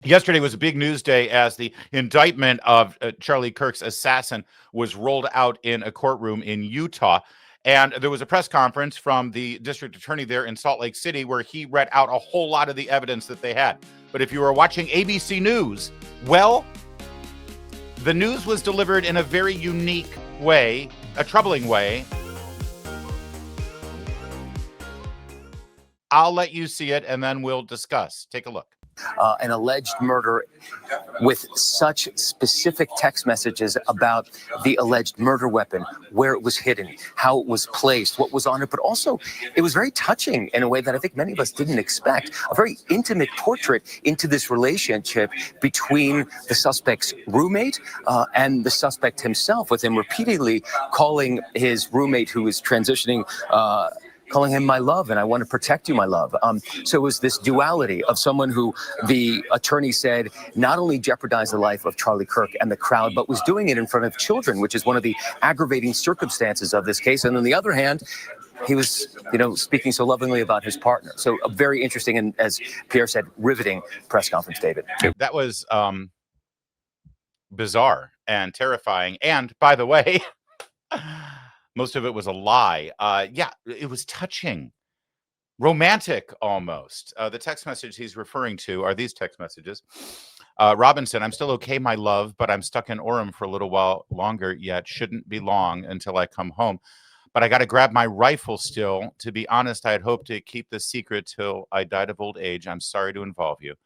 Yesterday was a big news day as the indictment of Charlie Kirk's assassin was rolled out in a courtroom in Utah. And there was a press conference from the district attorney there in Salt Lake City where he read out a whole lot of the evidence that they had. But if you were watching ABC News, well, the news was delivered in a very unique way, a troubling way. I'll let you see it and then we'll discuss. Take a look. An alleged murder with such specific text messages about the alleged murder weapon, where it was hidden, how it was placed, what was on it. But also, it was very touching in a way that I think many of us didn't expect. A very intimate portrait into this relationship between the suspect's roommate and the suspect himself, with him repeatedly calling his roommate, who is transitioning, calling him my love, and I want to protect you, my love. So it was this duality of someone who the attorney said not only jeopardized the life of Charlie Kirk and the crowd, but was doing it in front of children, which is one of the aggravating circumstances of this case. And on the other hand, he was, speaking so lovingly about his partner. So a very interesting and, as Pierre said, riveting press conference, David. That was bizarre and terrifying. And by the way, most of it was a lie. Yeah, it was touching, romantic almost. The text message he's referring to are these text messages. Robinson, I'm still okay, my love, but I'm stuck in Orem for a little while longer yet. Shouldn't be long until I come home. But I got to grab my rifle still. To be honest, I had hoped to keep this secret till I died of old age. I'm sorry to involve you.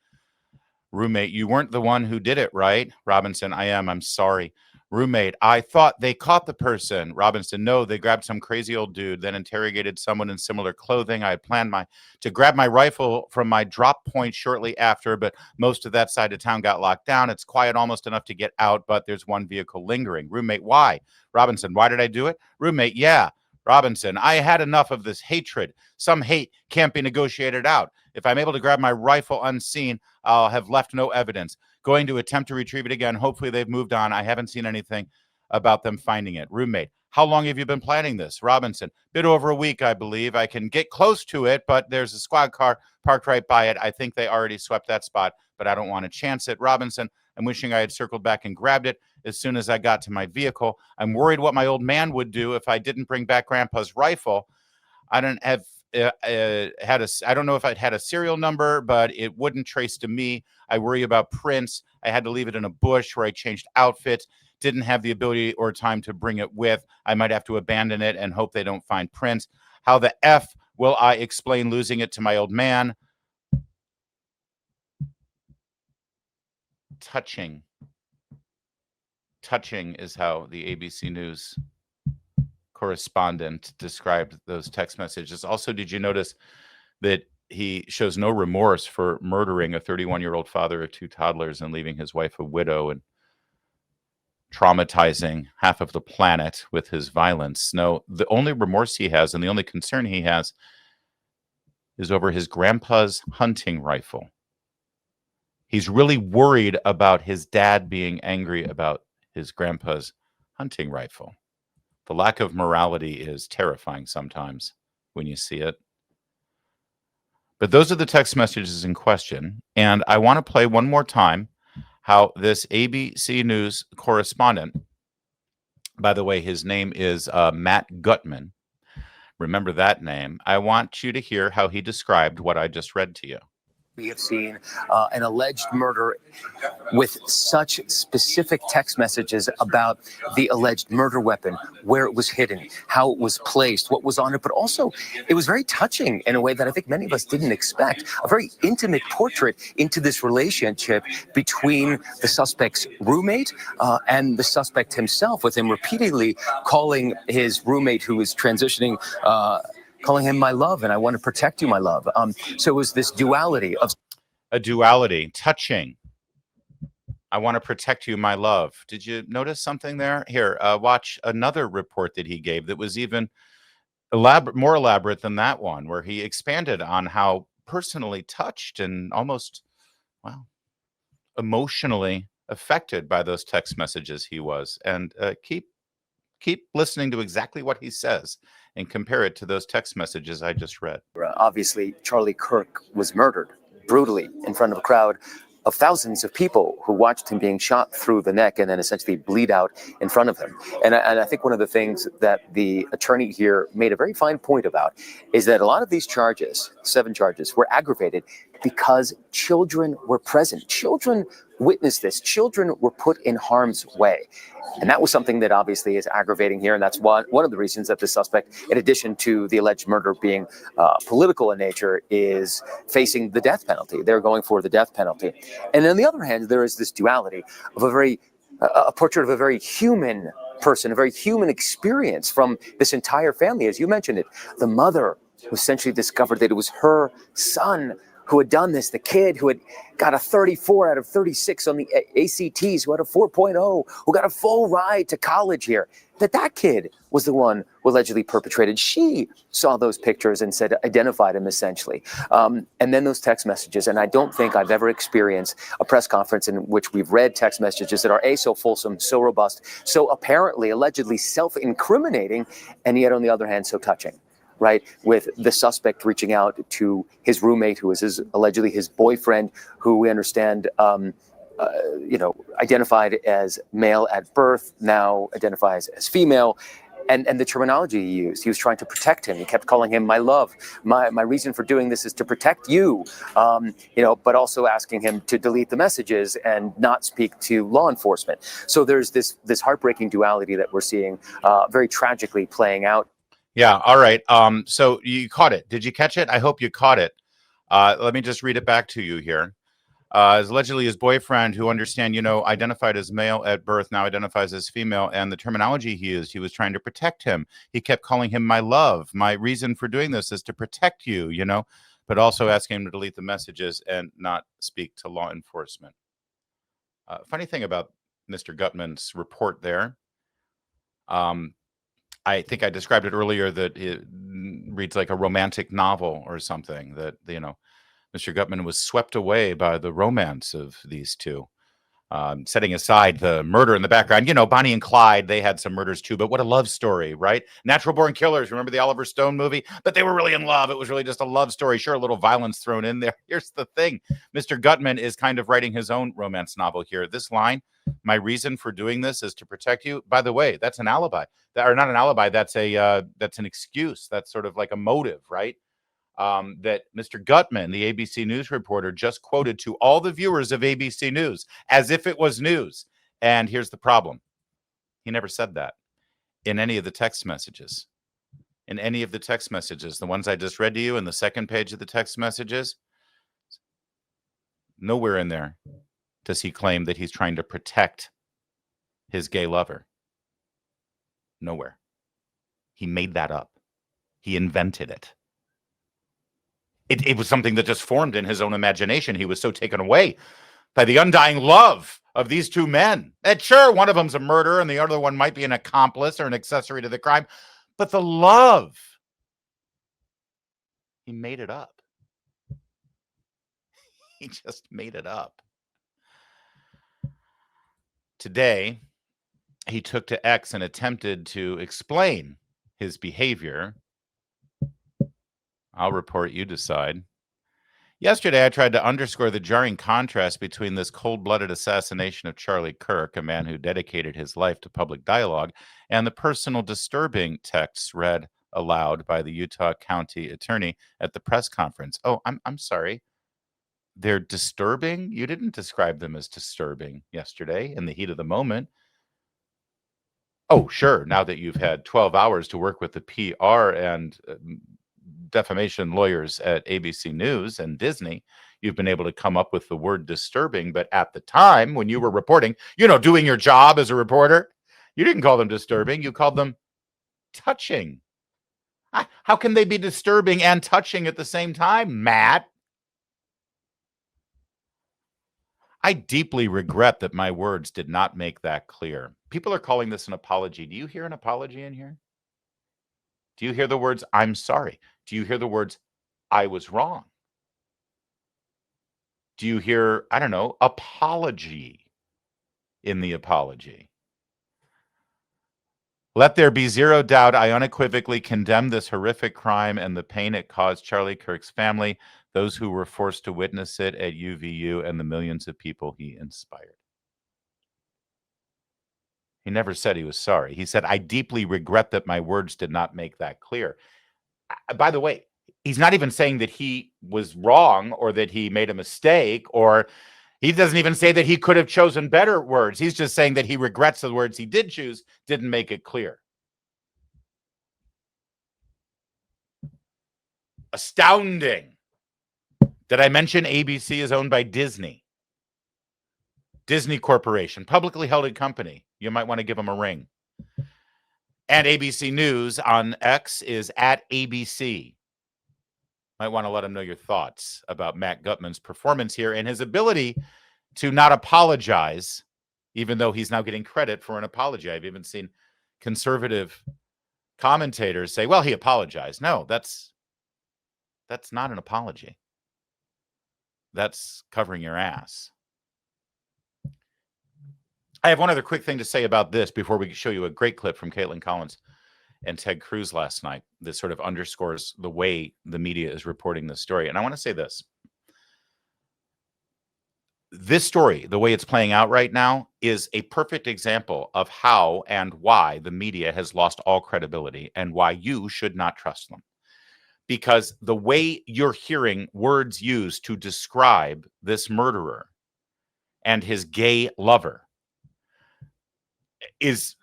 Roommate, you weren't the one who did it, right? Robinson, I am. I'm sorry. Roommate, I thought they caught the person. Robinson, no, they grabbed some crazy old dude, then interrogated someone in similar clothing. I had planned to grab my rifle from my drop point shortly after, but most of that side of town got locked down. It's quiet almost enough to get out, but there's one vehicle lingering. Roommate, why? Robinson, why did I do it? Roommate, yeah. Robinson, I had enough of this hatred. Some hate can't be negotiated out. If I'm able to grab my rifle unseen, I'll have left no evidence. Going to attempt to retrieve it again. Hopefully they've moved on. I haven't seen anything about them finding it. Roommate, how long have you been planning this? Robinson, bit over a week, I believe. I can get close to it, but there's a squad car parked right by it. I think they already swept that spot, but I don't want to chance it. Robinson, I'm wishing I had circled back and grabbed it as soon as I got to my vehicle. I'm worried what my old man would do if I didn't bring back Grandpa's rifle. I don't have I don't know if I'd had a serial number, but it wouldn't trace to me. I worry about prints. I had to leave it in a bush where I changed outfits. Didn't have the ability or time to bring it with. I might have to abandon it and hope they don't find prints. How the F will I explain losing it to my old man? Touching. Touching is how the ABC News correspondent described those text messages. Also, did you notice that he shows no remorse for murdering a 31-year-old father of two toddlers and leaving his wife a widow and traumatizing half of the planet with his violence? No, the only remorse he has and the only concern he has is over his grandpa's hunting rifle. He's really worried about his dad being angry about his grandpa's hunting rifle. The lack of morality is terrifying sometimes when you see it. But those are the text messages in question. And I want to play one more time how this ABC News correspondent, by the way, his name is Matt Gutman. Remember that name. I want you to hear how he described what I just read to you. We have seen an alleged murder with such specific text messages about the alleged murder weapon, where it was hidden, how it was placed, what was on it. But also, it was very touching in a way that I think many of us didn't expect. A very intimate portrait into this relationship between the suspect's roommate and the suspect himself, with him repeatedly calling his roommate, who is transitioning, calling him my love, and I want to protect you, my love. So it was this duality of... A duality, touching. I want to protect you, my love. Did you notice something there? Here, watch another report that he gave that was even more elaborate than that one, where he expanded on how personally touched and almost, well, emotionally affected by those text messages he was. And keep listening to exactly what he says and compare it to those text messages I just read. Obviously, Charlie Kirk was murdered brutally in front of a crowd. of thousands of people who watched him being shot through the neck and then essentially bleed out in front of him. And I think one of the things that the attorney here made a very fine point about is that a lot of these charges, 7 charges, were aggravated because children were present. Children witnessed this. Children were put in harm's way. And that was something that obviously is aggravating here. And that's one of the reasons that the suspect, in addition to the alleged murder being political in nature, is facing the death penalty. They're going for the death penalty. And on the other hand, there is this duality of a portrait of a very human person, a very human experience from this entire family. As you mentioned it, the mother who essentially discovered that it was her son who had done this, the kid who had got a 34 out of 36 on the ACTs, who had a 4.0, who got a full ride to college here, that kid was the one who allegedly perpetrated. She saw those pictures and said, identified him essentially. And then those text messages. And I don't think I've ever experienced a press conference in which we've read text messages that are so fulsome, so robust, so apparently, allegedly self-incriminating, and yet on the other hand, so touching. Right, with the suspect reaching out to his roommate, who is allegedly his boyfriend, who we understand, identified as male at birth, now identifies as female, and the terminology he used. He was trying to protect him. He kept calling him my love. My reason for doing this is to protect you, but also asking him to delete the messages and not speak to law enforcement. So there's this heartbreaking duality that we're seeing very tragically playing out. Yeah. All right. So you caught it. Did you catch it? I hope you caught it. Let me just read it back to you here. As allegedly his boyfriend, who identified as male at birth, now identifies as female, and the terminology he used, he was trying to protect him. He kept calling him my love. My reason for doing this is to protect you, but also asking him to delete the messages and not speak to law enforcement. Funny thing about Mr. Gutman's report there. I think I described it earlier that it reads like a romantic novel or something, that, Mr. Gutman was swept away by the romance of these two. Setting aside the murder in the background, Bonnie and Clyde, they had some murders too, but what a love story, right? Natural Born Killers, remember the Oliver Stone movie? But they were really in love. It was really just a love story. Sure, a little violence thrown in there. Here's the thing. Mr. Gutman is kind of writing his own romance novel here. This line, my reason for doing this is to protect you. By the way, that's an alibi. Or not an alibi, that's an excuse. That's sort of like a motive, right? That Mr. Gutman, the ABC News reporter, just quoted to all the viewers of ABC News as if it was news. And here's the problem. He never said that in any of the text messages. In any of the text messages, the ones I just read to you in the second page of the text messages, nowhere in there does he claim that he's trying to protect his gay lover. Nowhere. He made that up. He invented it. It was something that just formed in his own imagination. He was so taken away by the undying love of these two men. And sure, one of them's a murderer and the other one might be an accomplice or an accessory to the crime. But the love, he made it up. He just made it up. Today, he took to X and attempted to explain his behavior. I'll report, you decide. Yesterday, I tried to underscore the jarring contrast between this cold-blooded assassination of Charlie Kirk, a man who dedicated his life to public dialogue, and the personal disturbing texts read aloud by the Utah County attorney at the press conference. Oh, I'm sorry. They're disturbing? You didn't describe them as disturbing yesterday in the heat of the moment. Oh, sure. Now that you've had 12 hours to work with the PR and defamation lawyers at ABC News and Disney, you've been able to come up with the word disturbing. But at the time when you were reporting, doing your job as a reporter, you didn't call them disturbing. You called them touching. How can they be disturbing and touching at the same time, Matt? I deeply regret that my words did not make that clear. People are calling this an apology. Do you hear an apology in here? Do you hear the words, I'm sorry? Do you hear the words, I was wrong? Do you hear, apology in the apology? Let there be zero doubt, I unequivocally condemn this horrific crime and the pain it caused Charlie Kirk's family. those who were forced to witness it at UVU, and the millions of people he inspired. He never said he was sorry. He said, I deeply regret that my words did not make that clear. By the way, he's not even saying that he was wrong or that he made a mistake, or he doesn't even say that he could have chosen better words. He's just saying that he regrets the words he did choose didn't make it clear. Astounding. Did I mention ABC is owned by Disney? Disney Corporation, publicly held company. You might want to give them a ring. And ABC News on X is at ABC. Might want to let them know your thoughts about Matt Gutman's performance here and his ability to not apologize, even though he's now getting credit for an apology. I've even seen conservative commentators say, well, he apologized. No, that's not an apology. That's covering your ass. I have one other quick thing to say about this before we show you a great clip from Caitlin Collins and Ted Cruz last night. This sort of underscores the way the media is reporting this story. And I want to say this. This story, the way it's playing out right now, is a perfect example of how and why the media has lost all credibility and why you should not trust them. Because the way you're hearing words used to describe this murderer and his gay lover is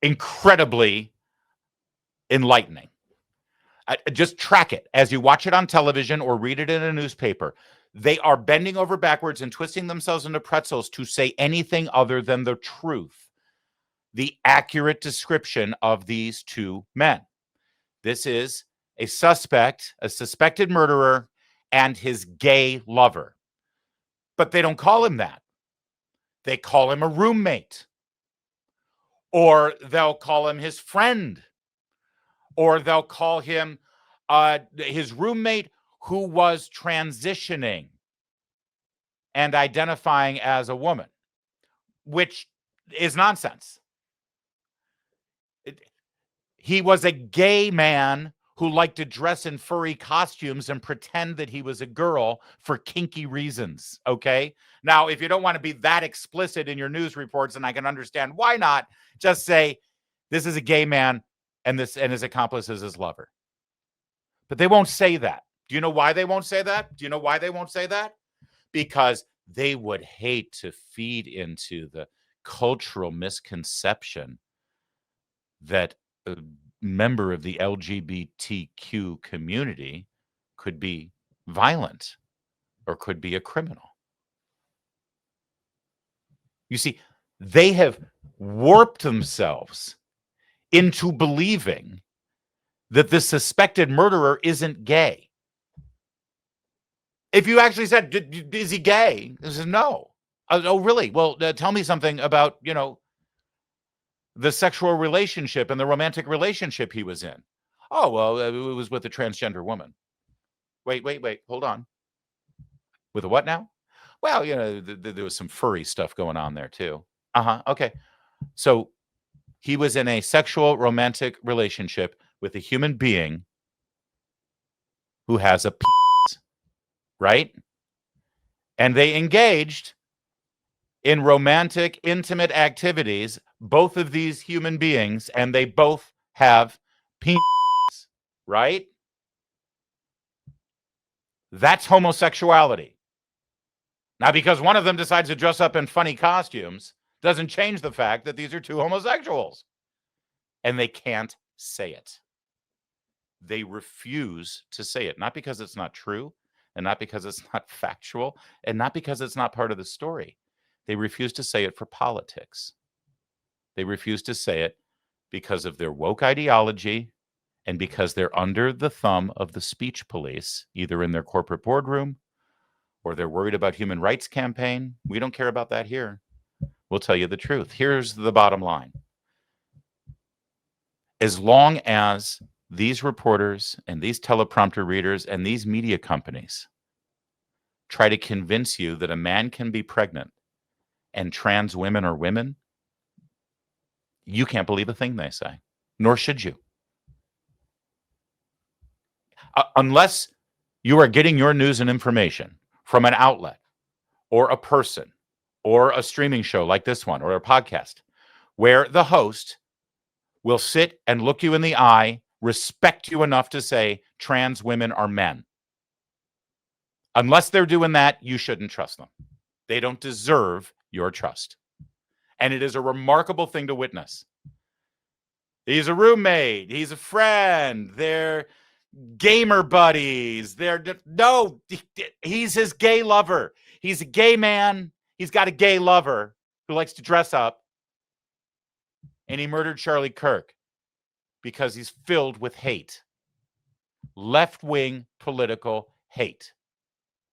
incredibly enlightening. Just track it as you watch it on television or read it in a newspaper. They are bending over backwards and twisting themselves into pretzels to say anything other than the truth, the accurate description of these two men. This is a suspected murderer, and his gay lover. But they don't call him that. They call him a roommate. Or they'll call him his friend. Or they'll call him his roommate who was transitioning and identifying as a woman, which is nonsense. He was a gay man who liked to dress in furry costumes and pretend that he was a girl for kinky reasons, okay? Now, if you don't want to be that explicit in your news reports, and I can understand why not, just say, this is a gay man and his accomplice is his lover. But they won't say that. Do you know why they won't say that? Do you know why they won't say that? Because they would hate to feed into the cultural misconception that a member of the LGBTQ community could be violent or could be a criminal. You see, they have warped themselves into believing that the suspected murderer isn't gay. If you actually said, is he gay? They said, no. Oh, really? Well, tell me something about, the sexual relationship and the romantic relationship he was in. Oh, well, it was with a transgender woman. Wait, hold on. With a what now? Well, there was some furry stuff going on there too. Okay. So he was in a sexual romantic relationship with a human being who has a penis, right? And they engaged in romantic, intimate activities, both of these human beings, and they both have penises, right? That's homosexuality. Now, because one of them decides to dress up in funny costumes doesn't change the fact that these are two homosexuals. And they can't say it. They refuse to say it, not because it's not true, and not because it's not factual, and not because it's not part of the story. They refuse to say it for politics. They refuse to say it because of their woke ideology and because they're under the thumb of the speech police, either in their corporate boardroom or they're worried about human rights campaign. We don't care about that here. We'll tell you the truth. Here's the bottom line. As long as these reporters and these teleprompter readers and these media companies try to convince you that a man can be pregnant and trans women are women, you can't believe a thing they say, nor should you. Unless You are getting your news and information from an outlet or a person or a streaming show like this one or a podcast where the host will sit and look you in the eye, respect you enough to say trans women are men. Unless they're doing that, you shouldn't trust them. They don't deserve your trust. And it is a remarkable thing to witness. He's a roommate. He's a friend. They're gamer buddies. No, he's his gay lover. He's a gay man. He's got a gay lover who likes to dress up. And he murdered Charlie Kirk because he's filled with hate. Left-wing political hate.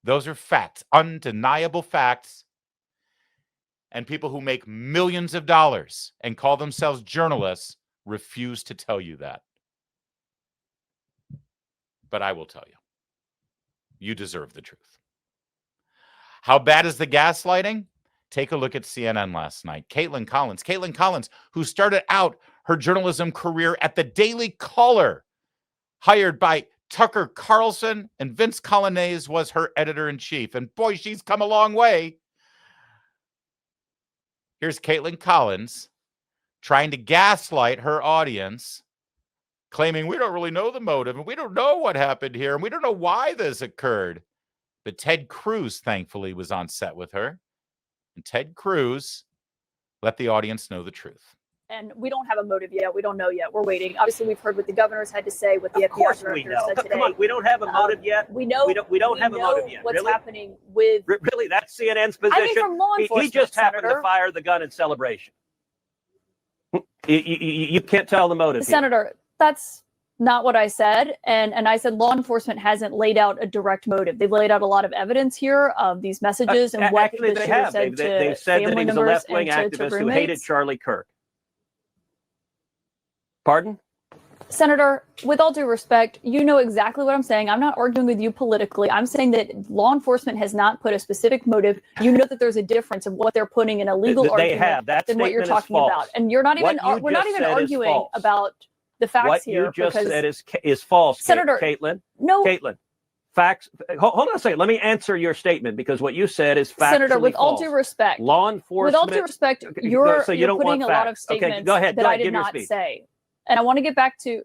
Those are facts, undeniable facts. And people who make millions of dollars and call themselves journalists refuse to tell you that. But I will tell you. You deserve the truth. How bad is the gaslighting? Take a look at CNN last night. Caitlin Collins, who started out her journalism career at the Daily Caller, hired by Tucker Carlson, and Vince Coglianese was her editor-in-chief. And boy, she's come a long way. Here's Caitlin Collins trying to gaslight her audience, claiming we don't really know the motive, and we don't know what happened here, and we don't know why this occurred. But Ted Cruz, thankfully, was on set with her. And Ted Cruz let the audience know the truth. And we don't have a motive yet. We don't know yet. We're waiting. Obviously, we've heard what the governor's had to say, what the FBI director said today. Come on, we don't have a motive yet. We know we don't have a motive yet. What's happening with really? That's CNN's position. I mean, from law enforcement, he just happened Senator. to fire the gun in celebration. You can't tell the motive, Senator. Here. That's not what I said. And I said law enforcement hasn't laid out a direct motive. They've laid out a lot of evidence here of these messages and what actually the they shooter have. said They've said that he was a left-wing activist who hated Charlie Kirk. Pardon? Senator, with all due respect, you know exactly what I'm saying. I'm not arguing with you politically. I'm saying that law enforcement has not put a specific motive. You know that there's a difference of what they're putting in a legal argument than what you're talking about. And you're not even we're not even arguing about the facts here. What you just said is false, Senator Caitlin. No. Caitlin. Facts. Hold on a second. Let me answer your statement because what you said is factually Senator, with false. all due respect, law enforcement. With all due respect, you're putting a lot of statements that I did not say. And I want to get back to,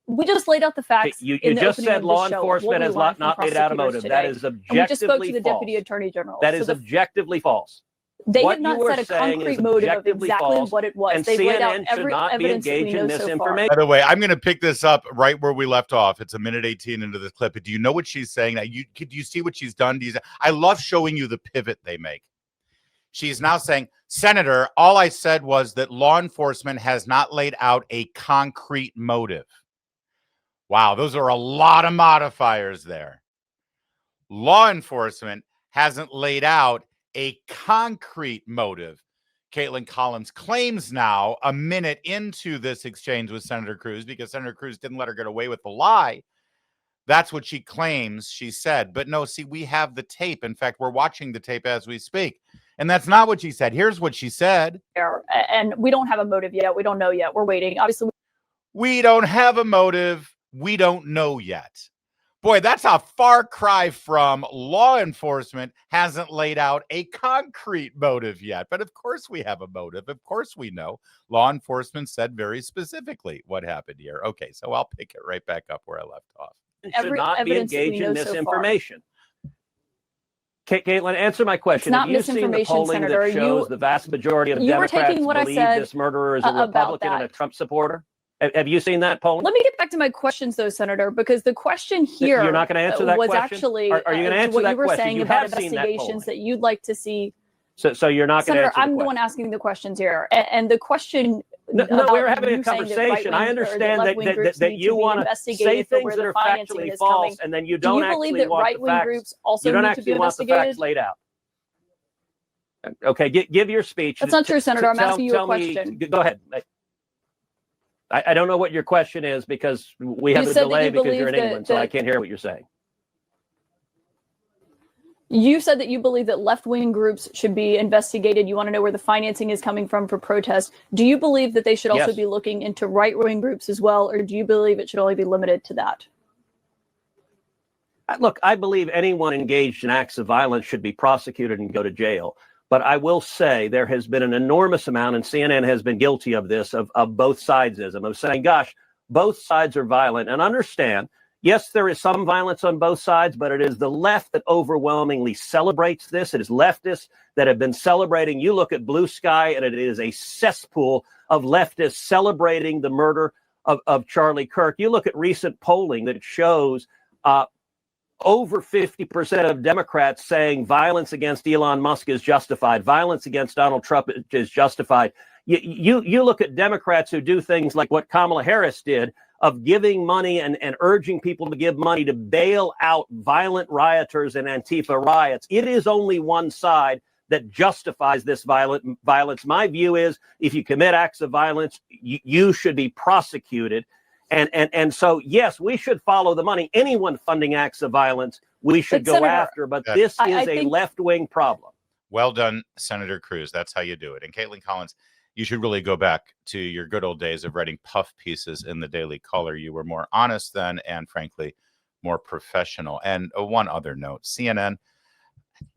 we just laid out the facts. You just said law enforcement has not laid out a motive. That is objectively false. And we just spoke to the Deputy Attorney General. That is objectively false. They have not set a concrete motive of exactly what it was. They've laid out every evidence that we know so far. By the way, I'm going to pick this up right where we left off. It's a minute 18 into this clip. But do you know what she's saying? Now, do you see what she's done? I love showing you the pivot they make. She's now saying, Senator, all I said was that law enforcement has not laid out a concrete motive. Wow, those are a lot of modifiers there. Law enforcement hasn't laid out a concrete motive. Caitlin Collins claims now, a minute into this exchange with Senator Cruz, because Senator Cruz didn't let her get away with the lie. That's what she claims she said. But no, see, we have the tape. In fact, we're watching the tape as we speak. And that's not what she said. Here's what she said. And we don't have a motive yet. We don't know yet. We're waiting. Obviously, we don't have a motive. We don't know yet. Boy, that's a far cry from law enforcement hasn't laid out a concrete motive yet. But of course we have a motive. Of course we know. Law enforcement said very specifically what happened here. Okay, so I'll pick it right back up where I left off. Should not be engaged in misinformation. Caitlin, answer my question. Have you seen the polling Senator, that shows the vast majority of Democrats believe this murderer is a Republican and a Trump supporter? Have you seen that polling? Let me get back to my questions, though, Senator, because the question here you're not going to answer that was question? Actually Are you going to answer what that you were question? saying about investigations that you'd like to see. So you're not going to Senator, answer I'm the one asking the questions here. And the question... No, we're having a conversation. I understand that you want to say things that are factually false, and then you don't actually want the facts. You don't actually want the facts laid out. Okay, give your speech. That's not true, Senator. I'm asking you a question. Go ahead. I don't know what your question is because we have a delay because you're in England, so I can't hear what you're saying. You said that you believe that left-wing groups should be investigated. You want to know where the financing is coming from for protests. Do you believe that they should also be looking into right-wing groups as well, or do you believe it should only be limited to that? Look, I believe anyone engaged in acts of violence should be prosecuted and go to jail. But I will say there has been an enormous amount, and CNN has been guilty of this, of both sidesism, of saying, gosh, both sides are violent. And understand, yes, there is some violence on both sides, but it is the left that overwhelmingly celebrates this. It is leftists that have been celebrating. You look at Blue Sky, and it is a cesspool of leftists celebrating the murder of Charlie Kirk. You look at recent polling that shows over 50% of Democrats saying violence against Elon Musk is justified. Violence against Donald Trump is justified. You look at Democrats who do things like what Kamala Harris did, of giving money and urging people to give money to bail out violent rioters and Antifa riots. It is only one side that justifies this violence. My view is if you commit acts of violence, you should be prosecuted. And so, yes, we should follow the money. Anyone funding acts of violence, we should go Senator, after. But this is a left-wing problem. Well done, Senator Cruz. That's how you do it. And Caitlin Collins, you should really go back to your good old days of writing puff pieces in the Daily Caller. You were more honest then and, frankly, more professional. And one other note, CNN,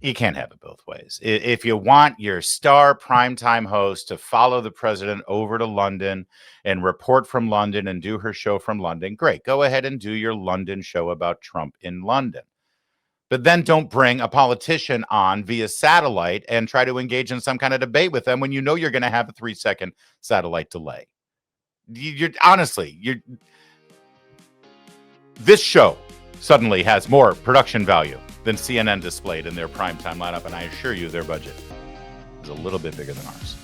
you can't have it both ways. If you want your star primetime host to follow the president over to London and report from London and do her show from London, great. Go ahead and do your London show about Trump in London. But then don't bring a politician on via satellite and try to engage in some kind of debate with them when you know you're going to have a 3-second satellite delay. This show suddenly has more production value than CNN displayed in their primetime lineup, and I assure you their budget is a little bit bigger than ours.